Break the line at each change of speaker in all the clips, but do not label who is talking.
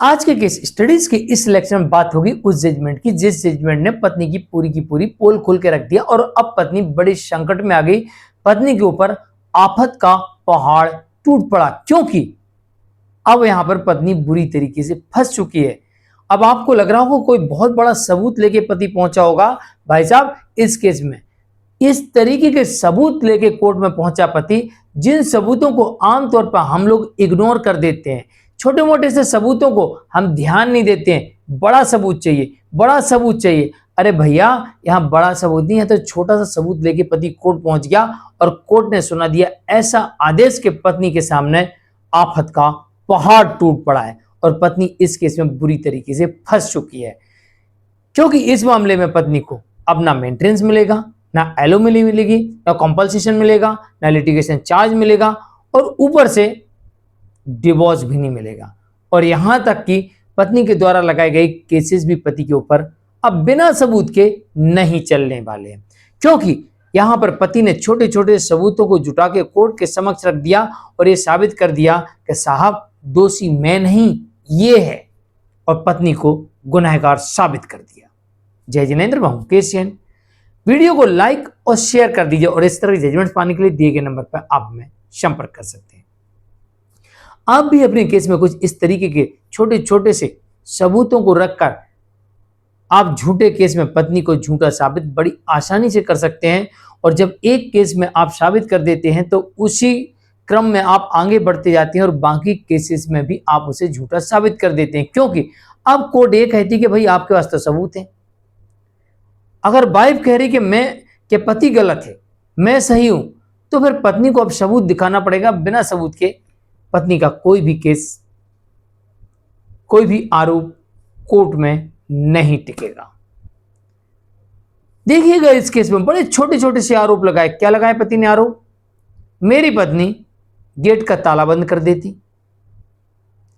आज के case studies के इस लेक्चर में बात होगी उस जजमेंट की जिस जजमेंट ने पत्नी की पूरी पोल खोल के रख दिया और अब पत्नी बड़े संकट में आ गई। पत्नी के ऊपर आफत का पहाड़ टूट पड़ा क्योंकि अब यहां पर पत्नी बुरी तरीके से फंस चुकी है। अब आपको लग रहा होगा कोई बहुत बड़ा सबूत लेके पति पहुंचा होगा। भाई साहब, इस केस में इस तरीके के सबूत लेके कोर्ट में पहुंचा पति, जिन सबूतों को आमतौर पर हम लोग इग्नोर कर देते हैं। छोटे मोटे से सबूतों को हम ध्यान नहीं देते हैं। बड़ा सबूत चाहिए, बड़ा सबूत चाहिए। अरे भैया, यहां बड़ा सबूत नहीं है तो छोटा सा सबूत लेके पति कोर्ट पहुंच गया और कोर्ट ने सुना दिया ऐसा आदेश के पत्नी के सामने आफत का पहाड़ टूट पड़ा है और पत्नी इस केस में बुरी तरीके से फंस चुकी है। क्योंकि इस मामले में पत्नी को अब ना मेंटेनेंस मिलेगा, ना एलोमिली मिलेगी, ना कॉम्पल्सेशन मिलेगा, ना लिटिगेशन चार्ज मिलेगा और ऊपर से डिवोर्स भी नहीं मिलेगा। और यहां तक कि पत्नी के द्वारा लगाए गए केसेस भी पति के ऊपर अब बिना सबूत के नहीं चलने वाले हैं। क्योंकि यहां पर पति ने छोटे छोटे सबूतों को जुटा के कोर्ट के समक्ष रख दिया और यह साबित कर दिया कि साहब दोषी मैं नहीं, ये है, और पत्नी को गुनहगार साबित कर दिया। जय जिनेंद्र, मैं हूं केसीएन। वीडियो को लाइक और शेयर कर दीजिए और इस तरह के जजमेंट पाने के लिए दिए गए नंबर पर आप हमें संपर्क कर सकते हैं। आप भी अपने केस में कुछ इस तरीके के छोटे छोटे से सबूतों को रखकर आप झूठे केस में पत्नी को झूठा साबित बड़ी आसानी से कर सकते हैं। और जब एक केस में आप साबित कर देते हैं तो उसी क्रम में आप आगे बढ़ते जाते हैं और बाकी केसेस में भी आप उसे झूठा साबित कर देते हैं। क्योंकि अब कोर्ट ये कहती है कि भाई आपके पास तो सबूत है। अगर वाइफ कह रही कि पति गलत है, मैं सही हूं, तो फिर पत्नी को अब सबूत दिखाना पड़ेगा। बिना सबूत के पत्नी का कोई भी केस, कोई भी आरोप कोर्ट में नहीं टिकेगा। देखिएगा इस केस में बड़े छोटे छोटे से आरोप लगाए। क्या लगाए पति ने आरोप? मेरी पत्नी गेट का ताला बंद कर देती।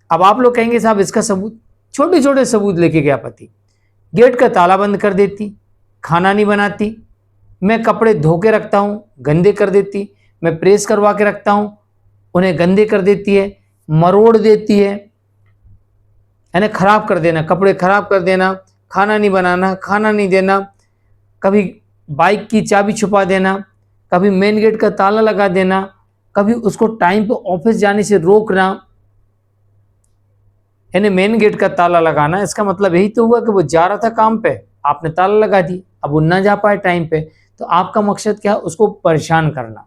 अब आप लोग कहेंगे साहब इसका सबूत? छोटे छोटे सबूत लेके गया पति। गेट का ताला बंद कर देती, खाना नहीं बनाती, मैं कपड़े धो के रखता हूं, गंदे कर देती, मैं प्रेस करवा के रखता हूं, उन्हें गंदे कर देती है, मरोड़ देती है, यानी खराब कर देना, कपड़े खराब कर देना, खाना नहीं बनाना, खाना नहीं देना, कभी बाइक की चाबी छुपा देना, कभी मेन गेट का ताला लगा देना, कभी उसको टाइम पे ऑफिस जाने से रोकना। यानी मेन गेट का ताला लगाना, इसका मतलब यही तो हुआ कि वो जा रहा था काम पे, आपने ताला लगा दी, अब वो ना जा पाए टाइम पे, तो आपका मकसद क्या है? उसको परेशान करना,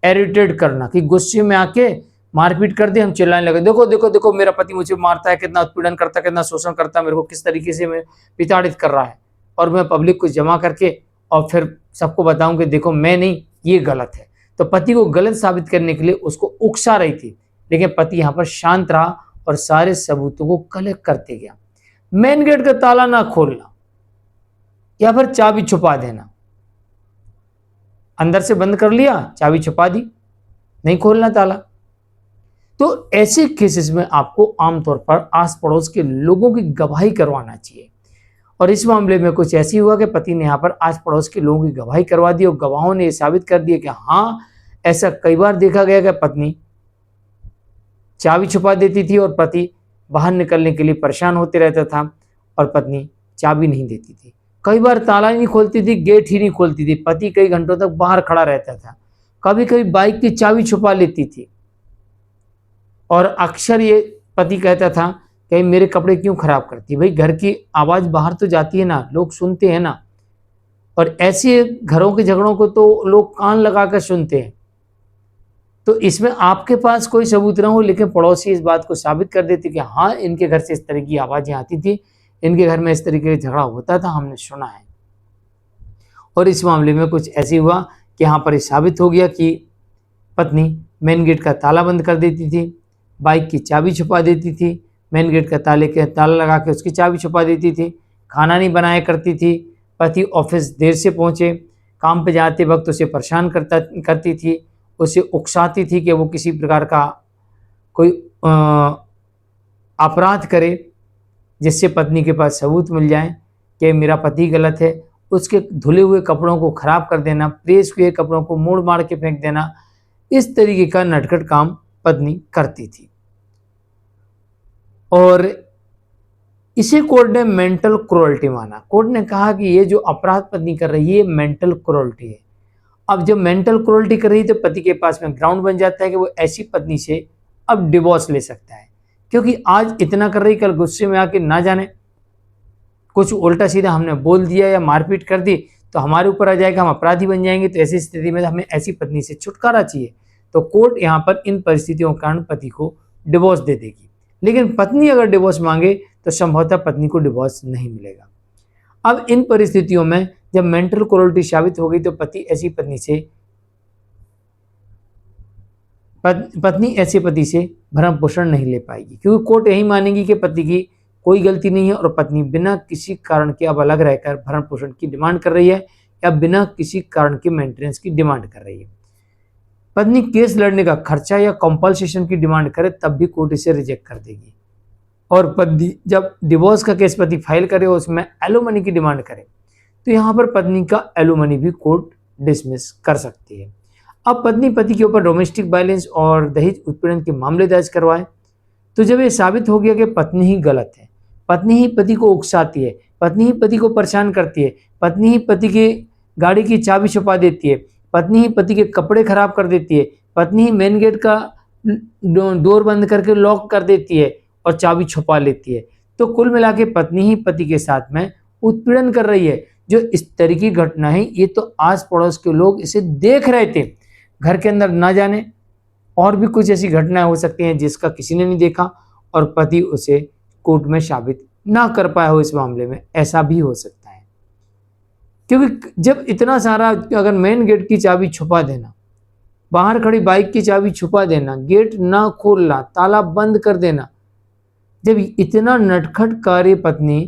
इरिटेट करना, कि गुस्से में आके मारपीट कर दे, हम चिल्लाने लगे, देखो देखो देखो मेरा पति मुझे मारता है, कितना उत्पीड़न करता है, कितना शोषण करता है, मेरे को किस तरीके से मैं प्रताड़ित कर रहा है, और मैं पब्लिक को जमा करके और फिर सबको बताऊं कि देखो मैं नहीं, ये गलत है। तो पति को गलत साबित करने के लिए उसको उकसा रही थी, लेकिन पति यहाँ पर शांत रहा और सारे सबूतों को कलेक्ट करते गया। मेन गेट का ताला ना खोलना या फिर चाबी छुपा देना, अंदर से बंद कर लिया, चाबी छुपा दी, नहीं खोलना ताला। तो ऐसे केसेस में आपको आमतौर पर आस पड़ोस के लोगों की गवाही करवाना चाहिए। और इस मामले में कुछ ऐसी हुआ कि पति ने यहाँ पर आस पड़ोस के लोगों की गवाही करवा दी और गवाहों ने साबित कर दिया कि हाँ, ऐसा कई बार देखा गया कि पत्नी चाबी छुपा देती थी और पति बाहर निकलने के लिए परेशान होते रहता था और पत्नी चाबी नहीं देती थी। कई बार ताला ही नहीं खोलती थी, गेट ही नहीं खोलती थी, पति कई घंटों तक बाहर खड़ा रहता था। कभी कभी बाइक की चाबी छुपा लेती थी और अक्सर ये पति कहता था कि मेरे कपड़े क्यों खराब करती है? भाई घर की आवाज बाहर तो जाती है ना, लोग सुनते हैं ना, और ऐसे घरों के झगड़ों को तो लोग कान लगाकर सुनते हैं। तो इसमें आपके पास कोई सबूत ना हो, लेकिन पड़ोसी इस बात को साबित कर देते कि हाँ, इनके घर से इस तरह की आवाजें आती थी, इनके घर में इस तरीके का झगड़ा होता था, हमने सुना है। और इस मामले में कुछ ऐसे हुआ कि यहाँ पर साबित हो गया कि पत्नी मेन गेट का ताला बंद कर देती थी, बाइक की चाबी छुपा देती थी, मेन गेट का ताला लगा के उसकी चाबी छुपा देती थी, खाना नहीं बनाया करती थी, पति ऑफिस देर से पहुँचे, काम पे जाते वक्त उसे परेशान करती थी, उसे उकसाती थी कि वो किसी प्रकार का कोई अपराध करे जिससे पत्नी के पास सबूत मिल जाए कि मेरा पति गलत है। उसके धुले हुए कपड़ों को खराब कर देना, प्रेस हुए कपड़ों को मोड़ मार के फेंक देना, इस तरीके का नटखट काम पत्नी करती थी। और इसे कोर्ट ने मेंटल क्रोल्टी माना। कोर्ट ने कहा कि ये जो अपराध पत्नी कर रही है ये मेंटल क्रोल्टी है। अब जब मेंटल क्रोल्टी कर रही है तो पति के पास में ग्राउंड बन जाता है कि वो ऐसी पत्नी से अब डिवोर्स ले सकता है, क्योंकि आज इतना कर रही, कल गुस्से में आके ना जाने कुछ उल्टा सीधा हमने बोल दिया या मारपीट कर दी तो हमारे ऊपर आ जाएगा, हम अपराधी बन जाएंगे। तो ऐसी स्थिति में हमें ऐसी पत्नी से छुटकारा चाहिए। तो कोर्ट यहाँ पर इन परिस्थितियों के कारण पति को डिवोर्स दे देगी। लेकिन पत्नी अगर डिवोर्स मांगे तो संभवतः पत्नी को डिवोर्स नहीं मिलेगा। अब इन परिस्थितियों में जब मेंटल क्रूरल्टी साबित हो गई तो पत्नी ऐसे पति से भरण पोषण नहीं ले पाएगी, क्योंकि कोर्ट यही मानेगी कि पति की कोई गलती नहीं है और पत्नी बिना किसी कारण के अब अलग रहकर भरण पोषण की डिमांड कर रही है या बिना किसी कारण के मेंटेनेंस की डिमांड कर रही है। पत्नी केस लड़ने का खर्चा या कॉम्पल्सेशन की डिमांड करे तब भी कोर्ट इसे रिजेक्ट कर देगी। और पत्नी जब डिवोर्स का केस पति फाइल करे और उसमें एलुमनी की डिमांड करे तो यहाँ पर पत्नी का एलुमनी भी कोर्ट डिसमिस कर सकती है। अब पत्नी पति के ऊपर डोमेस्टिक वायलेंस और दहेज उत्पीड़न के मामले दर्ज करवाए तो जब ये साबित हो गया कि पत्नी ही गलत है, पत्नी ही पति को उकसाती है, पत्नी ही पति को परेशान करती है, पत्नी ही पति की गाड़ी की चाबी छुपा देती है, पत्नी ही पति के कपड़े खराब कर देती है, पत्नी ही मेन गेट का डोर बंद करके लॉक कर देती है और चाबी छुपा लेती है, तो कुल मिला के पत्नी ही पति के साथ में उत्पीड़न कर रही है। जो इस तरह की घटना है ये तो आस पड़ोस के लोग इसे देख रहे थे, घर के अंदर ना जाने और भी कुछ ऐसी घटनाएं हो सकती हैं जिसका किसी ने नहीं देखा और पति उसे कोर्ट में साबित ना कर पाया हो। इस मामले में ऐसा भी हो सकता है, क्योंकि जब इतना सारा, अगर मेन गेट की चाबी छुपा देना, बाहर खड़ी बाइक की चाबी छुपा देना, गेट ना खोलना, ताला बंद कर देना, जब इतना नटखट कार्य पत्नी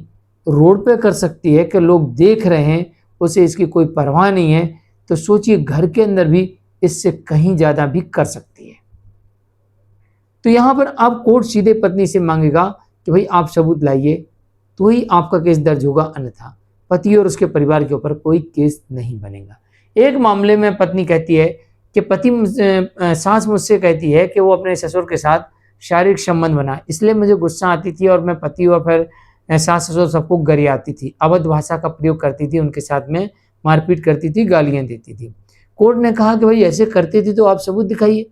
रोड पे कर सकती है कि लोग देख रहे हैं, उसे इसकी कोई परवाह नहीं है, तो सोचिए घर के अंदर भी इससे कहीं ज्यादा भी कर सकती है। तो यहां पर आप कोर्ट सीधे पत्नी से मांगेगा कि भाई आप सबूत लाइए तो ही आपका केस दर्ज होगा, अन्यथा पति और उसके परिवार के ऊपर कोई केस नहीं बनेगा। एक मामले में पत्नी कहती है कि सास मुझसे कहती है कि वो अपने ससुर के साथ शारीरिक संबंध बना, इसलिए मुझे गुस्सा आती थी और मैं पति और फिर सास ससुर सबको गरियाती थी, अवध भाषा का प्रयोग करती थी, उनके साथ में मारपीट करती थी, गालियां देती थी। कोर्ट ने कहा कि भाई ऐसे करती थी तो आप सबूत दिखाइए,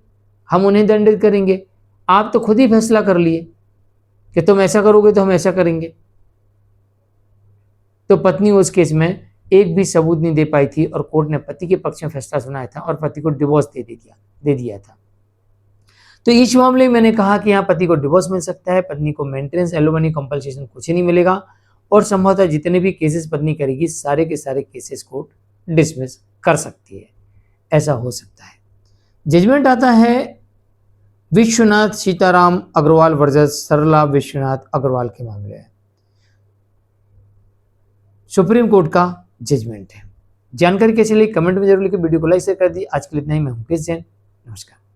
हम उन्हें दंडित करेंगे। आप तो खुद ही फैसला कर लिए कि तुम ऐसा करोगे तो हम ऐसा करेंगे। तो पत्नी उस केस में एक भी सबूत नहीं दे पाई थी और कोर्ट ने पति के पक्ष में फैसला सुनाया था और पति को डिवोर्स दे दिया था। तो इस मामले में मैंने कहा कि यहाँ पति को डिवोर्स मिल सकता है, पत्नी को मेंटेनेंस, एलुमनी, कंपल्सेशन कुछ नहीं मिलेगा और संभवतः जितने भी केसेस पत्नी करेगी सारे के सारे केसेस कोर्ट डिसमिस कर सकती है। ऐसा हो सकता है। जजमेंट आता है विश्वनाथ सीताराम अग्रवाल वर्सेस सरला विश्वनाथ अग्रवाल के मामले है। सुप्रीम कोर्ट का जजमेंट है। जानकारी कैसी लगी कमेंट में जरूर लिखिए, वीडियो को लाइक शेयर कर दी। आज के लिए इतना ही। मैं मुकेश जैन, नमस्कार।